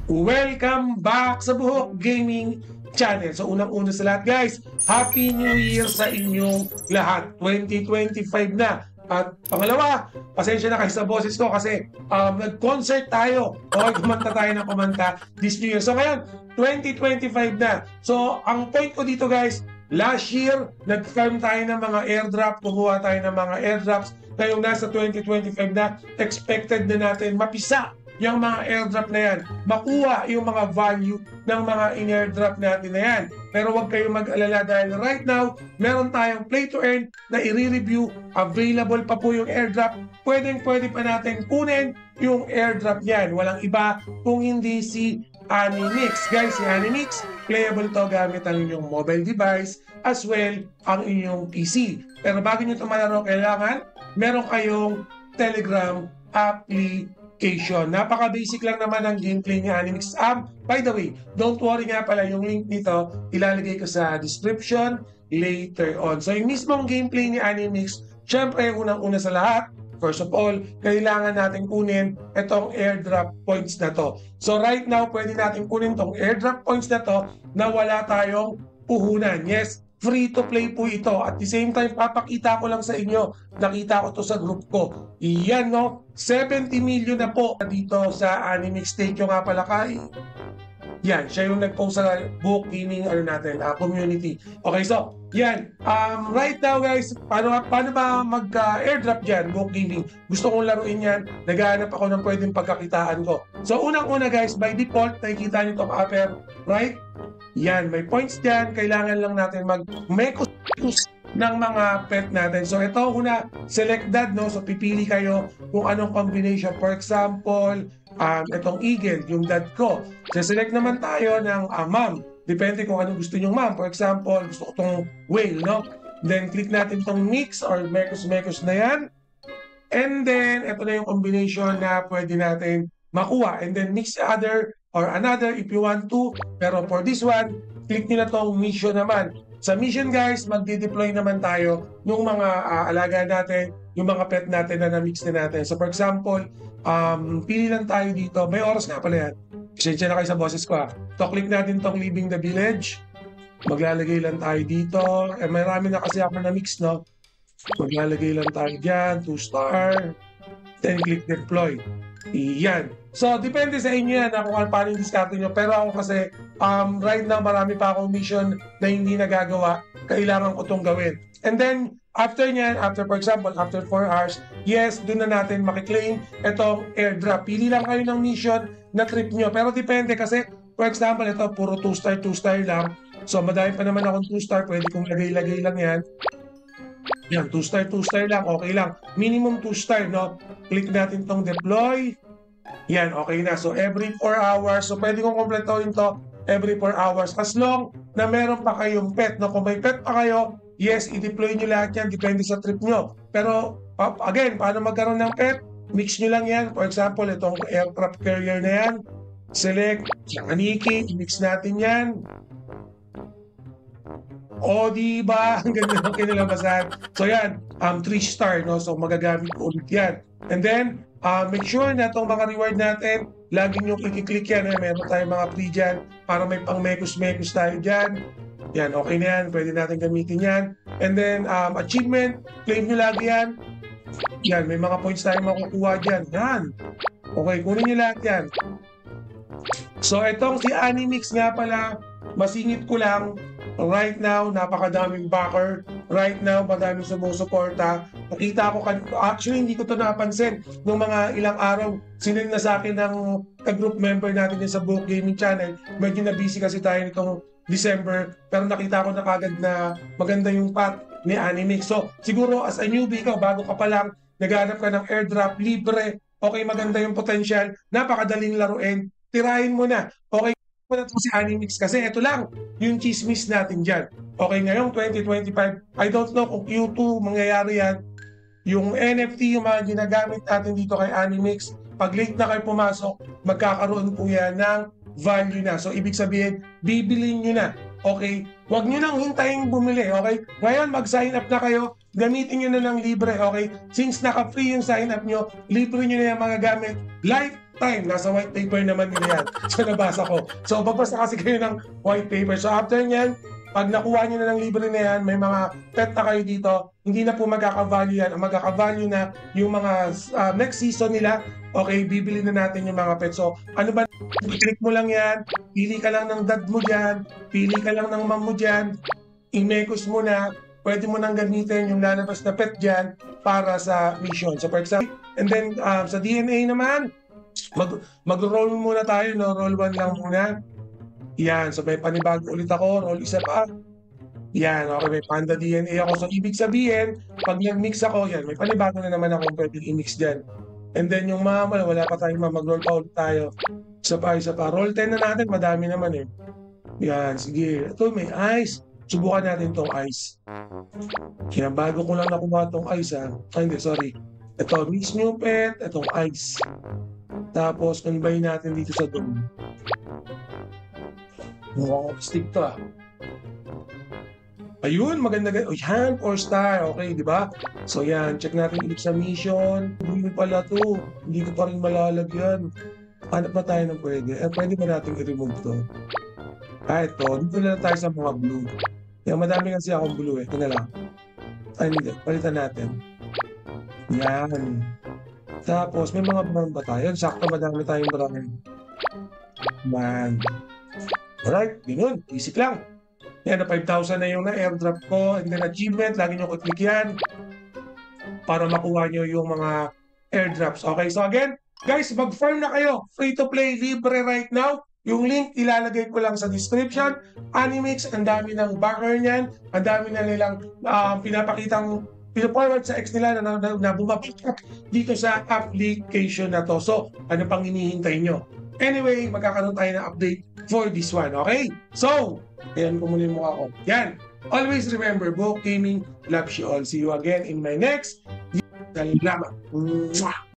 Welcome back sa Buhok Gaming Channel. So unang-una sa lahat guys, Happy New Year sa inyong lahat. 2025 na. At pangalawa, pasensya na kayo sa boses ko kasi nag-concert tayo. Okay, kumanta tayo ng kumanta this New Year. So ngayon, 2025 na. So ang point ko dito guys, last year, nag-farm tayo ng mga airdrop, kumuha tayo ng mga airdrops. Ngayong nasa 2025 na, expected na natin mapisa yung mga airdrop na yan, makuha yung mga value ng mga in-airdrop natin na yan. Pero huwag kayong mag-alala dahil right now, meron tayong play to earn na i-review. Available pa po yung airdrop. Pwede pa natin kunin yung airdrop yan. Walang iba kung hindi si Animix. Guys, si Animix, playable to gamit ang inyong mobile device as well ang inyong PC. Pero bago nyo ito malaro, kailangan meron kayong Telegram application. Napaka-basic lang naman ang gameplay ni Animix. By the way, don't worry nga pala, yung link nito, ilalagay ko sa description later on. So, yung mismong gameplay ni Animix, syempre, unang-una sa lahat, first of all, kailangan natin kunin itong airdrop points na to. So, right now, pwede natin kunin itong airdrop points na to na wala tayong puhunan. Yes, free to play po ito. At the same time, papakita ko lang sa inyo, nakita ko to sa group ko. Iyan no, 70 million na po dito sa Animix. Thank you nga pala kay. Yan, siya yung nag-post sa Buhok Gaming community. Okay, so, yan. Right now guys, paano ba mag-airdrop dyan, Buhok Gaming? Gusto kong laruin yan. Naghahanap ako ng pwedeng pagkakitaan ko. So, unang-una guys, by default, nakikita nyo itong upper right. Yan, may points dyan. Kailangan lang natin mag-mekos ng mga pet natin. So, ito, una, select dad, no? So, pipili kayo kung anong combination. For example, itong eagle, yung dad ko. So, select naman tayo ng mom. Depende kung anong gusto nyong mom. For example, gusto ko itong whale, no? Then, click natin itong mix or mekos na yan. And then, ito na yung combination na pwede natin makuha. And then, mix other or another if you want to. Pero for this one, click nyo na itong mission naman. Sa mission guys, magde-deploy naman tayo yung mga alaga natin, yung mga pet natin na na-mix na natin. So for example, pili lang tayo dito. May oras nga pala yan. Pasensya na kayo sa boses ko. So click natin itong Leaving the Village. Maglalagay lang tayo dito. Marami na kasi ako na-mix, no? Maglalagay lang tayo dyan. 2-star. Then click Deploy. Iyan. So, depende sa inyo yan kung paano yung discard nyo. Pero ako kasi, right now, marami pa akong mission na hindi nagagawa. Kailangan ko itong gawin. And then, after nyan, for example, after 4 hours, yes, doon na natin makiklaim itong airdrop. Pili lang kayo ng mission na trip nyo. Pero depende kasi, for example, ito, puro 2-star lang. So, madami pa naman akong 2-star. Pwede kong lagay-lagay lang yan. Yan, 2-star lang, okay lang. Minimum 2-star, no? Click natin tong deploy. Yan, okay na. So, every 4 hours. So, pwede kong kompletoin to every 4 hours. As long na meron pa kayong pet, no? Kung may pet pa kayo, yes, i-deploy nyo lahat yan. Depende sa trip nyo. Pero, again, paano magkaroon ng pet? Mix nyo lang yan. For example, itong aircraft carrier na yan. Select, yung aniki, mix natin yan. O, diba? Ang ganda ng kinalabasan. So, yan, 3-star, no? So, magagamit ko ulit yan. And then, make sure na itong mga reward natin, lagi nyo klikik-click yan. Meron tayong mga free dyan para may pang-mekos tayo dyan. Yan, okay na yan. Pwede natin gamitin yan. And then, achievement, claim nyo lagi yan. Yan, may mga points tayo makukuha dyan. Yan. Okay, kunin nyo lahat yan. So, itong si Animix nga pala, masingit ko lang, right now, napakadaming backer. Right now, madaming sumusuporta. Nakita ko, actually, hindi ko ito napansin. Nung mga ilang araw, sinend na sa akin ng group member natin sa Buhok Gaming Channel. Medyo na-busy kasi tayo nitong December. Pero nakita ko na kagad na maganda yung path ni Animix. So, siguro as a newbie ka, bago ka pa lang, naghanap ka ng airdrop, libre, okay, maganda yung potential, napakadaling laruin, tirahin mo na. Okay, na ito si Animix kasi ito lang yung chismis natin dyan. Okay, ngayong 2025, I don't know kung Q2 mangyayari yan. Yung NFT, yung mga ginagamit natin dito kay Animix, pag late na kayo pumasok, magkakaroon po yan ng value na. So, ibig sabihin, bibilin nyo na. Okay? Huwag nyo nang hintayin bumili. Okay? Ngayon, mag-sign up na kayo. Gamitin nyo na ng libre. Okay? Since naka-free yung sign up nyo, libre nyo na yung mga gamit. Life time. Nasa white paper naman nila yan. So, nabasa ko. So, magbasa kasi kayo ng white paper. So, after nyan, pag nakuha nyo na ng libre na yan, may mga pet na kayo dito, hindi na po magkaka-value yan. Ang magkaka-value na yung mga next season nila, okay, bibili na natin yung mga pet. So, ano ba? Click mo lang yan, pili ka lang ng dad mo dyan, pili ka lang ng mom mo dyan, i-mekos mo na, pwede mo nang gamitin yung lalabas na pet dyan para sa mission. So, for example, and then sa DNA naman, mag-roll muna tayo, no? Roll 1 lang muna. Yan, so may panibago ulit ako, roll isa pa. Yan, okay, may Panda DNA ako. So, ibig sabihin, pag nag-mix ako, yan, may panibago na naman akong pwedeng i-mix dyan. And then yung mama, wala pa tayong mag-roll pa ulit tayo. Isa pa. Roll 10 na natin, madami naman eh. Yan, sige. Ito, may ice. Subukan natin tong ice. Kaya bago ko lang nakuha tong ice, ha. Ay, hindi, sorry. Ito, mix new pet, itong ice. Tapos, combine natin dito sa dome. Stick to, ah. Ayun, maganda. O yan, 4-star. Okay, di ba? So yan, check natin ulit sa mission. Hindi pala to. Hindi ko pa rin malalagyan. Hanap pa tayo ng pwede. Pwede ba natin i-remove to? Ito. Dito na lang tayo sa mga blue. Yan, madami kasi akong blue eh. Ito na lang. Ay, hindi. Palitan natin. Yan. Tapos, may mga brown ba tayo? Sakto, madami tayong brown. Man. Alright, ganun. Basic lang. Yan, na 5,000 na yung na-airdrop ko. And then achievement, lagi nyo click yan para makuha nyo yung mga airdrops. Okay, so again, guys, mag-farm na kayo. Free to play, libre right now. Yung link, ilalagay ko lang sa description. Animix, ang dami ng backer niyan. Ang dami na nilang pinapakitang pinaforward sa ex nila na bumapakak dito sa application na to. So, ano pang hinihintay nyo? Anyway, magkakaroon tayo ng update for this one, okay? So, ayan ko muna yung mukha ko. Yan. Always remember, Book Gaming loves you all. See you again in my next video. Salamat. Mwah!